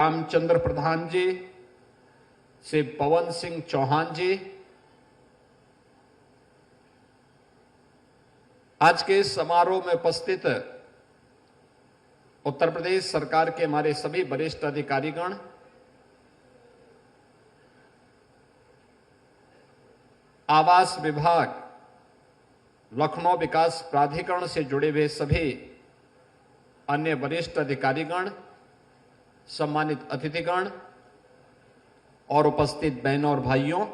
रामचंद्र प्रधान जी, श्री पवन सिंह चौहान जी, आज के इस समारोह में उपस्थित उत्तर प्रदेश सरकार के हमारे सभी वरिष्ठ अधिकारीगण, आवास विभाग, लखनऊ विकास प्राधिकरण से जुड़े हुए सभी अन्य वरिष्ठ अधिकारीगण, सम्मानित अतिथिगण और उपस्थित बहनों और भाइयों,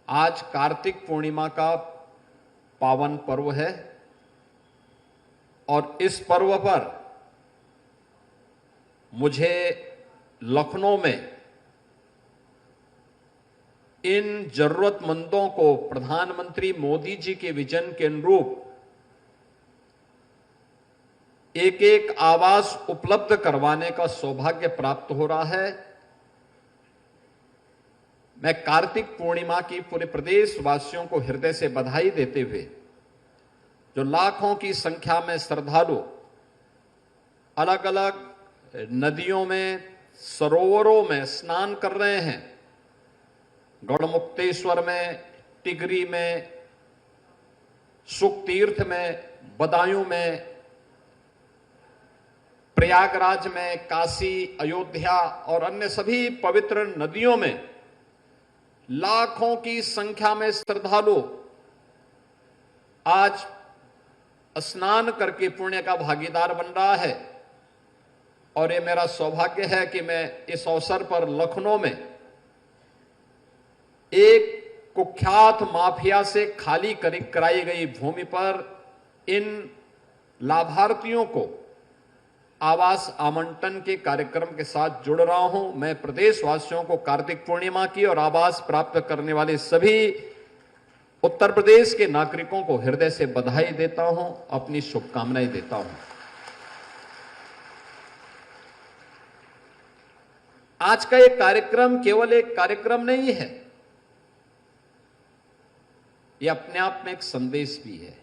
आज कार्तिक पूर्णिमा का पावन पर्व है और इस पर्व पर मुझे लखनऊ में इन जरूरतमंदों को प्रधानमंत्री मोदी जी के विजन के अनुरूप एक एक आवास उपलब्ध करवाने का सौभाग्य प्राप्त हो रहा है। मैं कार्तिक पूर्णिमा की पूरे प्रदेश वासियों को हृदय से बधाई देते हुए, जो लाखों की संख्या में श्रद्धालु अलग अलग नदियों में, सरोवरों में स्नान कर रहे हैं, गढ़मुक्तेश्वर में, टिगरी में, सुखतीर्थ में, बदायूं में, प्रयागराज में, काशी, अयोध्या और अन्य सभी पवित्र नदियों में लाखों की संख्या में श्रद्धालु आज स्नान करके पुण्य का भागीदार बन रहा है। और ये मेरा सौभाग्य है कि मैं इस अवसर पर लखनऊ में एक कुख्यात माफिया से खाली कराई गई भूमि पर इन लाभार्थियों को आवास आवंटन के कार्यक्रम के साथ जुड़ रहा हूं। मैं प्रदेशवासियों को कार्तिक पूर्णिमा की और आवास प्राप्त करने वाले सभी उत्तर प्रदेश के नागरिकों को हृदय से बधाई देता हूं, अपनी शुभकामनाएं देता हूं। आज का ये कार्यक्रम केवल एक कार्यक्रम नहीं है, यह अपने आप में एक संदेश भी है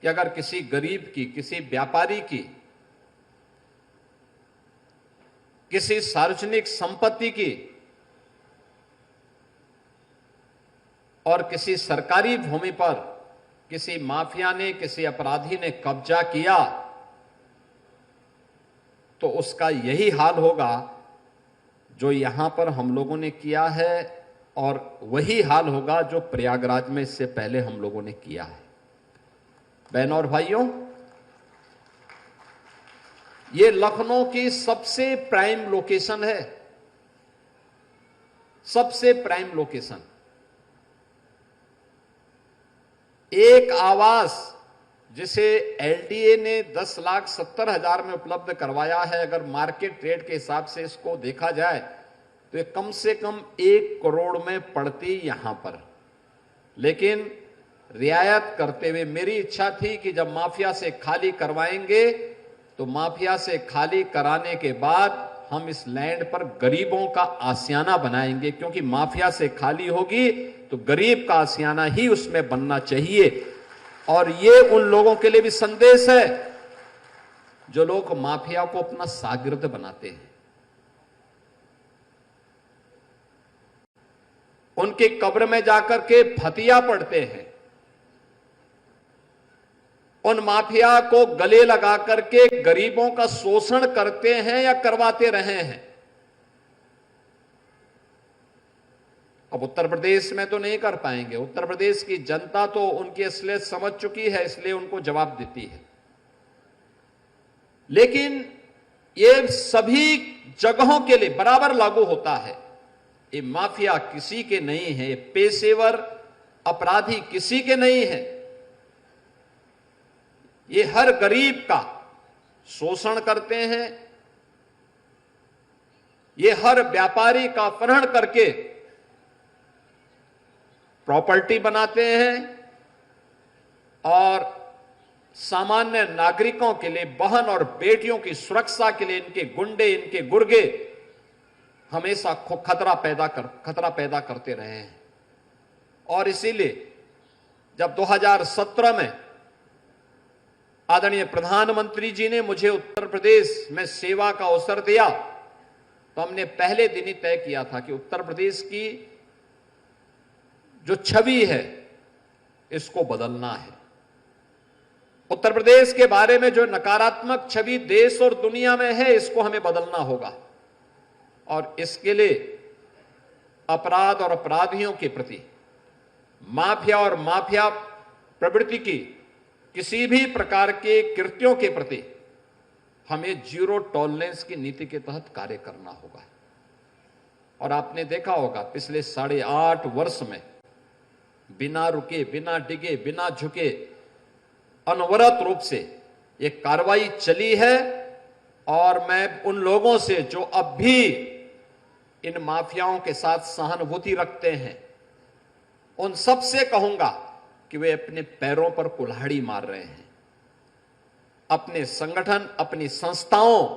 कि अगर किसी गरीब की, किसी व्यापारी की, किसी सार्वजनिक संपत्ति की और किसी सरकारी भूमि पर किसी माफिया ने, किसी अपराधी ने कब्जा किया तो उसका यही हाल होगा जो यहां पर हम लोगों ने किया है और वही हाल होगा जो प्रयागराज में इससे पहले हम लोगों ने किया है। बहनों और भाइयों, ये लखनऊ की सबसे प्राइम लोकेशन है, सबसे प्राइम लोकेशन। एक आवास जिसे एलडीए ने 10,70,000 में उपलब्ध करवाया है, अगर मार्केट रेट के हिसाब से इसको देखा जाए तो ये कम से कम 1 करोड़ में पड़ती यहां पर। लेकिन रियायत करते हुए मेरी इच्छा थी कि जब माफिया से खाली करवाएंगे तो माफिया से खाली कराने के बाद हम इस लैंड पर गरीबों का आशियाना बनाएंगे, क्योंकि माफिया से खाली होगी तो गरीब का आशियाना ही उसमें बनना चाहिए। और ये उन लोगों के लिए भी संदेश है जो लोग माफिया को अपना शागिर्द बनाते हैं, उनके कब्र में जाकर के फतिया पढ़ते हैं, उन माफिया को गले लगा करके गरीबों का शोषण करते हैं या करवाते रहे हैं। अब उत्तर प्रदेश में तो नहीं कर पाएंगे, उत्तर प्रदेश की जनता तो उनकी असलियत समझ चुकी है, इसलिए उनको जवाब देती है। लेकिन ये सभी जगहों के लिए बराबर लागू होता है। ये माफिया किसी के नहीं है, ये पेशेवर अपराधी किसी के नहीं है। ये हर गरीब का शोषण करते हैं, ये हर व्यापारी का अपहरण करके प्रॉपर्टी बनाते हैं और सामान्य नागरिकों के लिए, बहन और बेटियों की सुरक्षा के लिए इनके गुंडे, इनके गुर्गे हमेशा खतरा पैदा करते रहे हैं। और इसीलिए जब 2017 में आदरणीय प्रधानमंत्री जी ने मुझे उत्तर प्रदेश में सेवा का अवसर दिया, तो हमने पहले दिन ही तय किया था कि उत्तर प्रदेश की जो छवि है इसको बदलना है। उत्तर प्रदेश के बारे में जो नकारात्मक छवि देश और दुनिया में है, इसको हमें बदलना होगा। और इसके लिए अपराध और अपराधियों के प्रति, माफिया और माफिया प्रवृत्ति की किसी भी प्रकार के कृत्यों के प्रति हमें जीरो टॉलरेंस की नीति के तहत कार्य करना होगा। और आपने देखा होगा पिछले 8.5 वर्ष में बिना रुके, बिना डिगे, बिना झुके अनवरत रूप से ये कार्रवाई चली है। और मैं उन लोगों से जो अब भी इन माफियाओं के साथ सहानुभूति रखते हैं, उन सब से कहूंगा कि वे अपने पैरों पर कुल्हाड़ी मार रहे हैं। अपने संगठन, अपनी संस्थाओं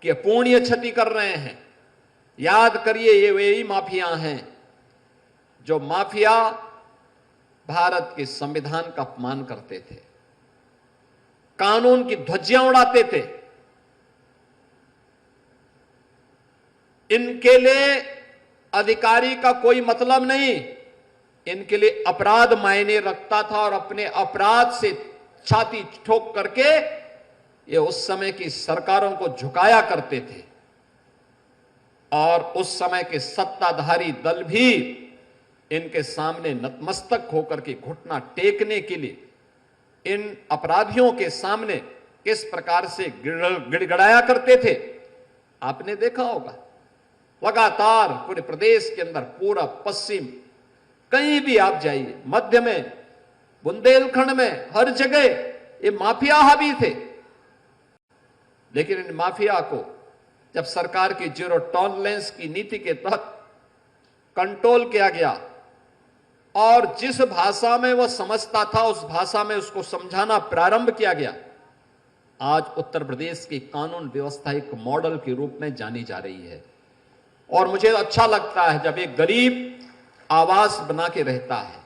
की अपूर्णीय क्षति कर रहे हैं। याद करिए, ये वही माफिया हैं जो माफिया भारत के संविधान का अपमान करते थे, कानून की ध्वजियां उड़ाते थे। इनके लिए अधिकारी का कोई मतलब नहीं, इनके लिए अपराध मायने रखता था। और अपने अपराध से छाती ठोक करके ये उस समय की सरकारों को झुकाया करते थे। और उस समय के सत्ताधारी दल भी इनके सामने नतमस्तक होकर के घुटना टेकने के लिए इन अपराधियों के सामने किस प्रकार से गिड़गिड़ाया करते थे, आपने देखा होगा। लगातार पूरे प्रदेश के अंदर, पूरा पश्चिम, कहीं भी आप जाइए, मध्य में, बुंदेलखंड में, हर जगह ये माफिया हावी थे। लेकिन इन माफिया को जब सरकार की जीरो टॉलरेंस की नीति के तहत कंट्रोल किया गया और जिस भाषा में वह समझता था उस भाषा में उसको समझाना प्रारंभ किया गया, आज उत्तर प्रदेश की कानून व्यवस्था एक मॉडल के रूप में जानी जा रही है। और मुझे अच्छा लगता है जब एक गरीब आवास बना के रहता है।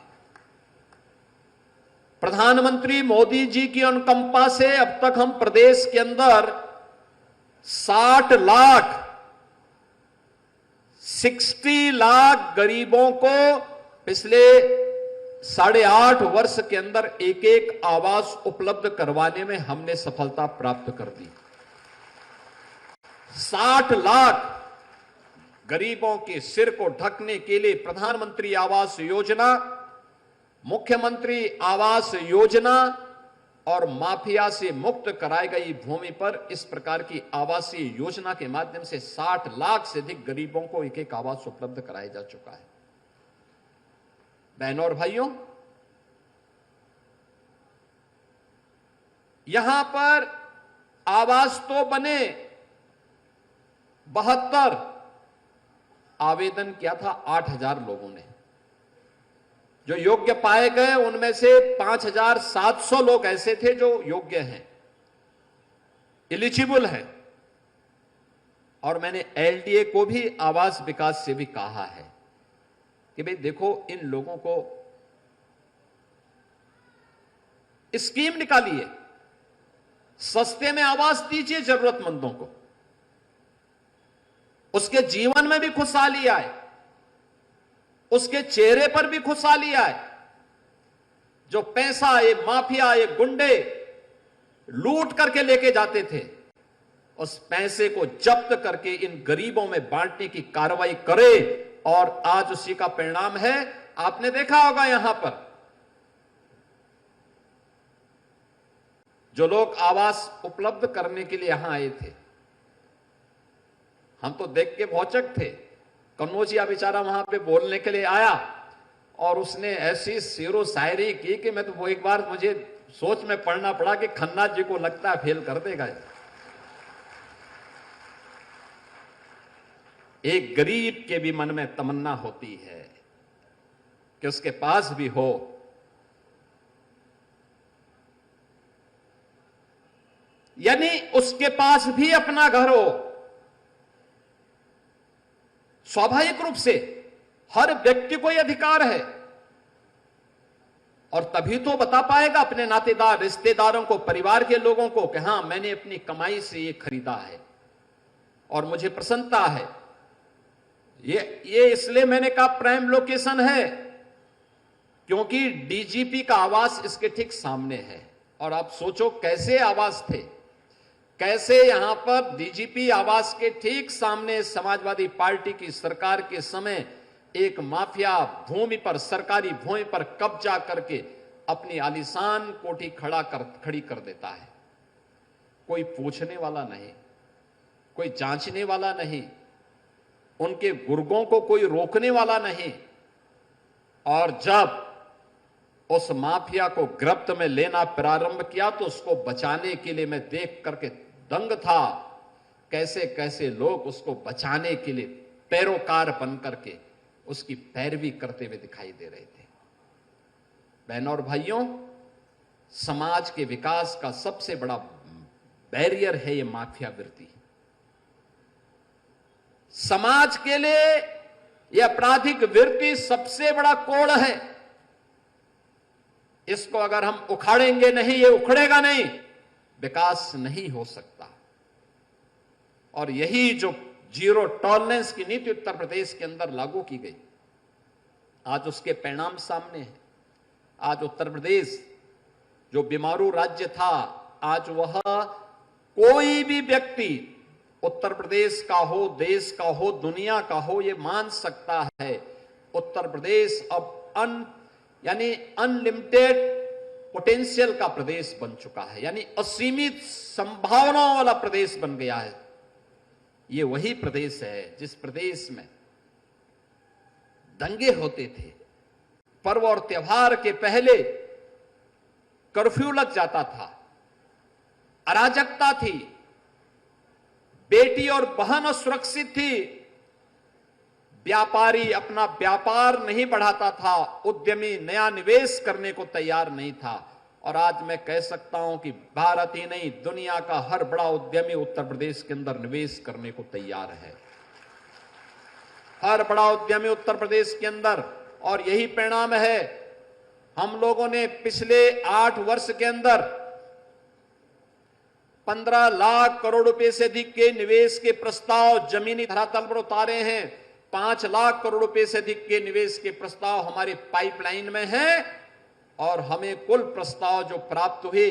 प्रधानमंत्री मोदी जी की अनुकंपा से अब तक हम प्रदेश के अंदर 60 लाख गरीबों को पिछले 8.5 वर्ष के अंदर एक एक आवास उपलब्ध करवाने में हमने सफलता प्राप्त कर दी। 60 लाख गरीबों के सिर को ढकने के लिए प्रधानमंत्री आवास योजना, मुख्यमंत्री आवास योजना और माफिया से मुक्त कराई गई भूमि पर इस प्रकार की आवासीय योजना के माध्यम से 60 लाख से अधिक गरीबों को एक एक आवास उपलब्ध कराया जा चुका है। बहनों और भाइयों, यहां पर आवास तो बने, 72 आवेदन किया था 8,000 लोगों ने। जो योग्य पाए गए उनमें से 5,700 लोग ऐसे थे जो योग्य हैं, एलिजिबल हैं। और मैंने एलडीए को भी, आवास विकास से भी कहा है कि भाई देखो, इन लोगों को स्कीम निकालिए, सस्ते में आवास दीजिए जरूरतमंदों को, उसके जीवन में भी खुशहाली आए, उसके चेहरे पर भी खुशहाली आए। जो पैसा ये माफिया, ये गुंडे लूट करके लेके जाते थे, उस पैसे को जब्त करके इन गरीबों में बांटने की कार्रवाई करे। और आज उसी का परिणाम है। आपने देखा होगा यहां पर जो लोग आवास उपलब्ध करने के लिए यहां आए थे, हम तो देख के भौचक थे। कन्नौजिया बेचारा वहां पे बोलने के लिए आया और उसने ऐसी शेरो शायरी की कि मैं तो वो एक बार मुझे सोच में पढ़ना पड़ा कि खन्ना जी को लगता है फेल कर देगा। एक गरीब के भी मन में तमन्ना होती है कि उसके पास भी हो, यानी उसके पास भी अपना घर हो। स्वाभाविक रूप से हर व्यक्ति को यह अधिकार है और तभी तो बता पाएगा अपने नातेदार, रिश्तेदारों को, परिवार के लोगों को कि हां, मैंने अपनी कमाई से ये खरीदा है और मुझे प्रसन्नता है। ये इसलिए मैंने कहा प्राइम लोकेशन है, क्योंकि डीजीपी का आवास इसके ठीक सामने है। और आप सोचो कैसे आवास थे, कैसे यहां पर डीजीपी आवास के ठीक सामने समाजवादी पार्टी की सरकार के समय एक माफिया भूमि पर, सरकारी भूमि पर कब्जा करके अपनी आलीशान कोठी खड़ी कर देता है। कोई पूछने वाला नहीं, कोई जांचने वाला नहीं, उनके गुर्गों को कोई रोकने वाला नहीं। और जब उस माफिया को गिरफ्त में लेना प्रारंभ किया तो उसको बचाने के लिए मैं देख करके दंग था, कैसे कैसे लोग उसको बचाने के लिए पैरोकार बन करके उसकी पैरवी करते हुए दिखाई दे रहे थे। बहनों और भाइयों, समाज के विकास का सबसे बड़ा बैरियर है ये माफिया वृत्ति। समाज के लिए यह आपराधिक वृत्ति सबसे बड़ा कोड़ है। इसको अगर हम उखाड़ेंगे नहीं, ये उखड़ेगा नहीं, विकास नहीं हो सकता। और यही जो जीरो टॉलरेंस की नीति उत्तर प्रदेश के अंदर लागू की गई, आज उसके परिणाम सामने हैं। आज उत्तर प्रदेश जो बीमारू राज्य था, आज वह कोई भी व्यक्ति उत्तर प्रदेश का हो, देश का हो, दुनिया का हो, यह मान सकता है उत्तर प्रदेश अब यानी अनलिमिटेड पोटेंशियल का प्रदेश बन चुका है, यानी असीमित संभावनाओं वाला प्रदेश बन गया है। ये वही प्रदेश है जिस प्रदेश में दंगे होते थे, पर्व और त्योहार के पहले कर्फ्यू लग जाता था, अराजकता थी, बेटी और बहन असुरक्षित थी, व्यापारी अपना व्यापार नहीं बढ़ाता था, उद्यमी नया निवेश करने को तैयार नहीं था। और आज मैं कह सकता हूं कि भारत ही नहीं, दुनिया का हर बड़ा उद्यमी उत्तर प्रदेश के अंदर निवेश करने को तैयार है, हर बड़ा उद्यमी उत्तर प्रदेश के अंदर। और यही परिणाम है, हम लोगों ने पिछले 8 वर्ष के अंदर 15 लाख करोड़ रुपए से अधिक के निवेश के प्रस्ताव जमीनी धरातल पर उतारे हैं। 5 लाख करोड़ रुपए से अधिक के निवेश के प्रस्ताव हमारे पाइपलाइन में हैं। और हमें कुल प्रस्ताव जो प्राप्त हुए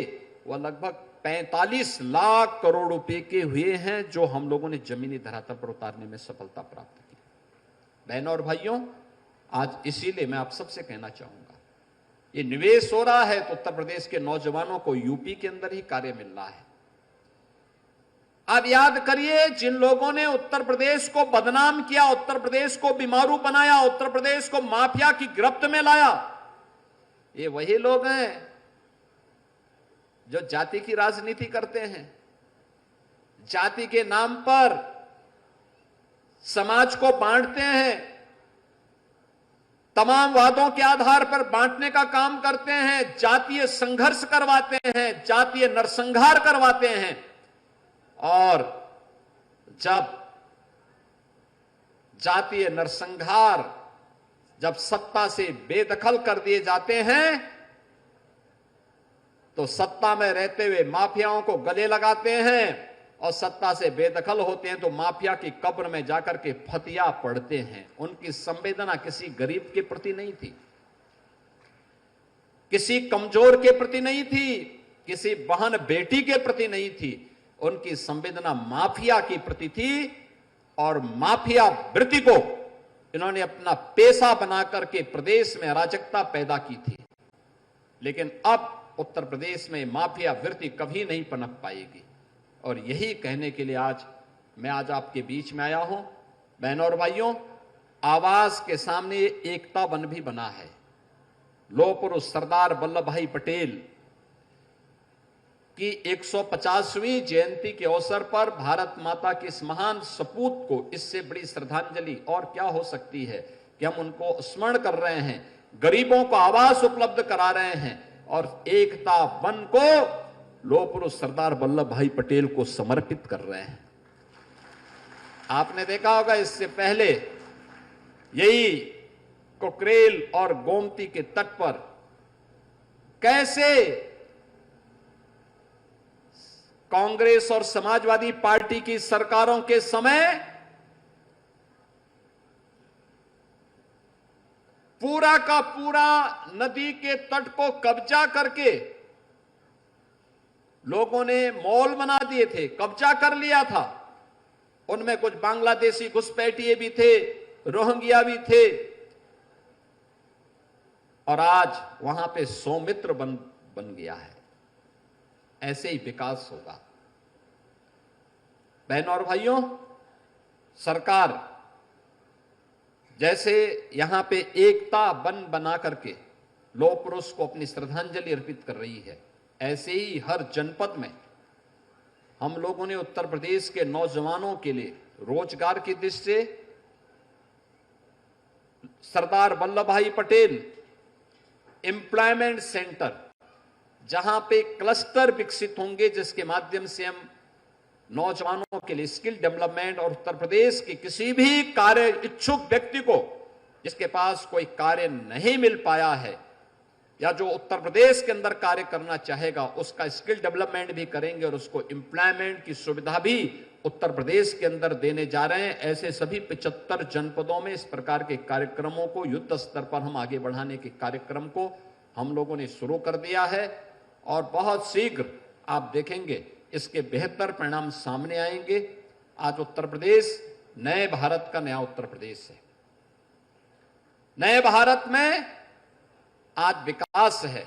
वह लगभग 45 लाख करोड़ रुपए के हुए हैं, जो हम लोगों ने जमीनी धरातल पर उतारने में सफलता प्राप्त की। बहनों और भाइयों, आज इसीलिए मैं आप सबसे कहना चाहूंगा, ये निवेश हो रहा है तो उत्तर प्रदेश के नौजवानों को यूपी के अंदर ही कार्य मिल रहा है। आप याद करिए, जिन लोगों ने उत्तर प्रदेश को बदनाम किया, उत्तर प्रदेश को बीमारू बनाया, उत्तर प्रदेश को माफिया की गिरफ्त में लाया, ये वही लोग हैं जो जाति की राजनीति करते हैं, जाति के नाम पर समाज को बांटते हैं, तमाम वादों के आधार पर बांटने का काम करते हैं, जातीय संघर्ष करवाते हैं, जातीय नरसंहार करवाते हैं। और जब जातीय नरसंहार जब सत्ता से बेदखल कर दिए जाते हैं तो सत्ता में रहते हुए माफियाओं को गले लगाते हैं, और सत्ता से बेदखल होते हैं तो माफिया की कब्र में जाकर के फतिया पढ़ते हैं। उनकी संवेदना किसी गरीब के प्रति नहीं थी, किसी कमजोर के प्रति नहीं थी, किसी बहन बेटी के प्रति नहीं थी, उनकी संवेदना माफिया की प्रति थी। और माफिया वृत्ति को इन्होंने अपना पेशा बना करके प्रदेश में अराजकता पैदा की थी। लेकिन अब उत्तर प्रदेश में माफिया वृत्ति कभी नहीं पनप पाएगी। और यही कहने के लिए मैं आज आपके बीच में आया हूं। बहनों और भाइयों, आवास के सामने एकता वन भी बना है। लौह पुरुष सरदार वल्लभ भाई पटेल की 150वीं जयंती के अवसर पर भारत माता के इस महान सपूत को इससे बड़ी श्रद्धांजलि और क्या हो सकती है कि हम उनको स्मरण कर रहे हैं, गरीबों को आवास उपलब्ध करा रहे हैं और एकता वन को लौह पुरुष सरदार वल्लभ भाई पटेल को समर्पित कर रहे हैं। आपने देखा होगा, इससे पहले यही कोकरेल और गोमती के तट पर कैसे कांग्रेस और समाजवादी पार्टी की सरकारों के समय पूरा का पूरा नदी के तट को कब्जा करके लोगों ने मॉल बना दिए थे, कब्जा कर लिया था। उनमें कुछ बांग्लादेशी घुसपैठिए भी थे, रोहिंग्या भी थे, और आज वहां पे सौमित्र बन गया है। ऐसे ही विकास होगा। बहनों और भाइयों, सरकार जैसे यहां पे एकता बना करके लौह पुरुष को अपनी श्रद्धांजलि अर्पित कर रही है, ऐसे ही हर जनपद में हम लोगों ने उत्तर प्रदेश के नौजवानों के लिए रोजगार की दृष्टि से सरदार वल्लभ भाई पटेल एम्प्लॉयमेंट सेंटर, जहां पे क्लस्टर विकसित होंगे, जिसके माध्यम से हम नौजवानों के लिए स्किल डेवलपमेंट और उत्तर प्रदेश के किसी भी कार्य इच्छुक व्यक्ति को जिसके पास कोई कार्य नहीं मिल पाया है या जो उत्तर प्रदेश के अंदर कार्य करना चाहेगा, उसका स्किल डेवलपमेंट भी करेंगे और उसको एम्प्लॉयमेंट की सुविधा भी उत्तर प्रदेश के अंदर देने जा रहे हैं। ऐसे सभी 75 जनपदों में इस प्रकार के कार्यक्रमों को युद्ध स्तर पर हम आगे बढ़ाने के कार्यक्रम को हम लोगों ने शुरू कर दिया है और बहुत शीघ्र आप देखेंगे इसके बेहतर परिणाम सामने आएंगे। आज उत्तर प्रदेश नए भारत का नया उत्तर प्रदेश है। नए भारत में आज विकास है,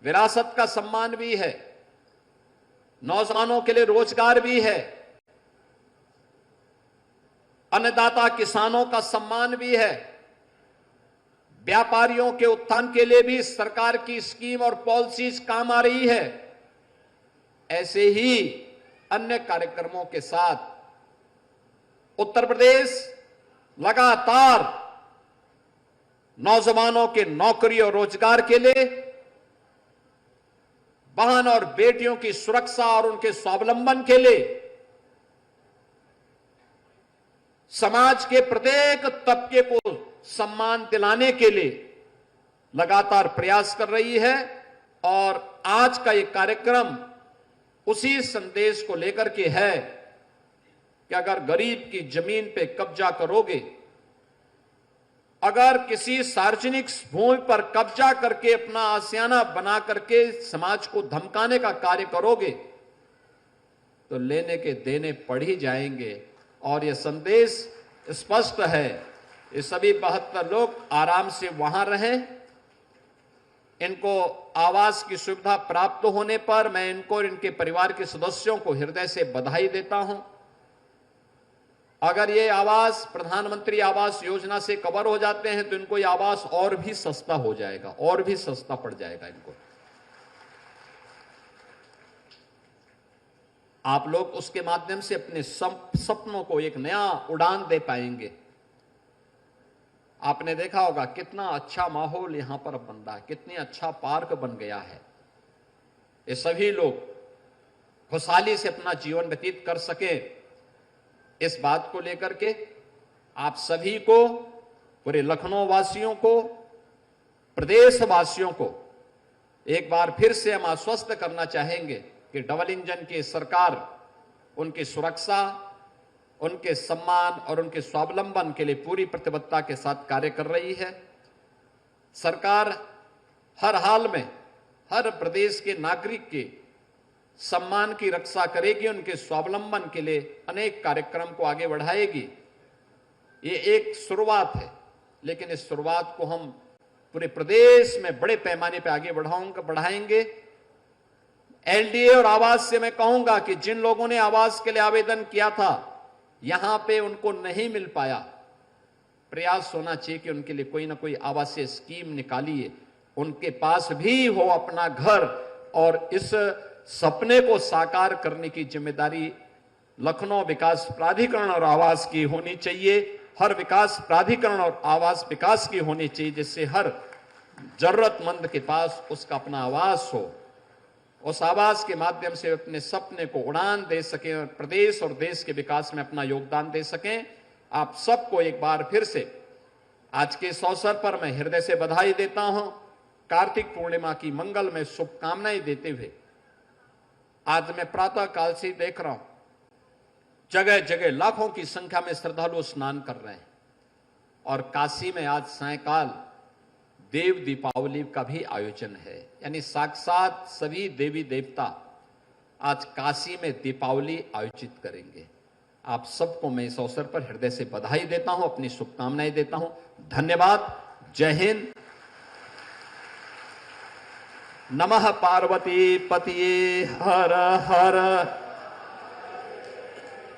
विरासत का सम्मान भी है, नौजवानों के लिए रोजगार भी है, अन्नदाता किसानों का सम्मान भी है, व्यापारियों के उत्थान के लिए भी सरकार की स्कीम और पॉलिसीज काम आ रही है। ऐसे ही अन्य कार्यक्रमों के साथ उत्तर प्रदेश लगातार नौजवानों के नौकरी और रोजगार के लिए, बहन और बेटियों की सुरक्षा और उनके स्वावलंबन के लिए, समाज के प्रत्येक तबके को सम्मान दिलाने के लिए लगातार प्रयास कर रही है। और आज का यह कार्यक्रम उसी संदेश को लेकर के है कि अगर गरीब की जमीन पे कब्जा करोगे, अगर किसी सार्वजनिक भूमि पर कब्जा करके अपना आशियाना बना करके समाज को धमकाने का कार्य करोगे तो लेने के देने पड़ ही जाएंगे। और यह संदेश स्पष्ट है। ये सभी 72 लोग आराम से वहां रहें। इनको आवास की सुविधा प्राप्त होने पर मैं इनको और इनके परिवार के सदस्यों को हृदय से बधाई देता हूं। अगर ये आवास प्रधानमंत्री आवास योजना से कवर हो जाते हैं तो इनको ये आवास और भी सस्ता हो जाएगा, और भी सस्ता पड़ जाएगा इनको। आप लोग उसके माध्यम से अपने सपनों को एक नया उड़ान दे पाएंगे। आपने देखा होगा कितना अच्छा माहौल यहां पर बन रहा है, कितनी अच्छा पार्क बन गया है। ये सभी लोग खुशहाली से अपना जीवन व्यतीत कर सके, इस बात को लेकर के आप सभी को, पूरे लखनऊ वासियों को, प्रदेश वासियों को एक बार फिर से हम आश्वस्त करना चाहेंगे कि डबल इंजन की सरकार उनकी सुरक्षा, उनके सम्मान और उनके स्वावलंबन के लिए पूरी प्रतिबद्धता के साथ कार्य कर रही है। सरकार हर हाल में हर प्रदेश के नागरिक के सम्मान की रक्षा करेगी, उनके स्वावलंबन के लिए अनेक कार्यक्रम को आगे बढ़ाएगी। ये एक शुरुआत है, लेकिन इस शुरुआत को हम पूरे प्रदेश में बड़े पैमाने पर आगे बढ़ाएंगे। एलडीए और आवास से मैं कहूंगा कि जिन लोगों ने आवास के लिए आवेदन किया था, यहां पे उनको नहीं मिल पाया, प्रयास होना चाहिए कि उनके लिए कोई ना कोई आवासीय स्कीम निकालिए, उनके पास भी हो अपना घर। और इस सपने को साकार करने की जिम्मेदारी लखनऊ विकास प्राधिकरण और आवास की होनी चाहिए। हर विकास प्राधिकरण और आवास विकास की होनी चाहिए, जिससे हर जरूरतमंद के पास उसका अपना आवास हो, उस आवास के माध्यम से अपने सपने को उड़ान दे सकें और प्रदेश और देश के विकास में अपना योगदान दे सकें। आप सबको एक बार फिर से आज के इस अवसर पर मैं हृदय से बधाई देता हूं। कार्तिक पूर्णिमा की मंगलमय शुभकामनाएं देते हुए आज मैं प्रातः काल से देख रहा हूं जगह जगह लाखों की संख्या में श्रद्धालु स्नान कर रहे हैं और काशी में आज सायंकाल देव दीपावली का भी आयोजन है। यानी साक्षात सभी देवी देवता आज काशी में दीपावली आयोजित करेंगे। आप सबको मैं इस अवसर पर हृदय से बधाई देता हूं, अपनी शुभकामनाएं देता हूं। धन्यवाद। जय हिंद। नमः पार्वती पतिये हर हर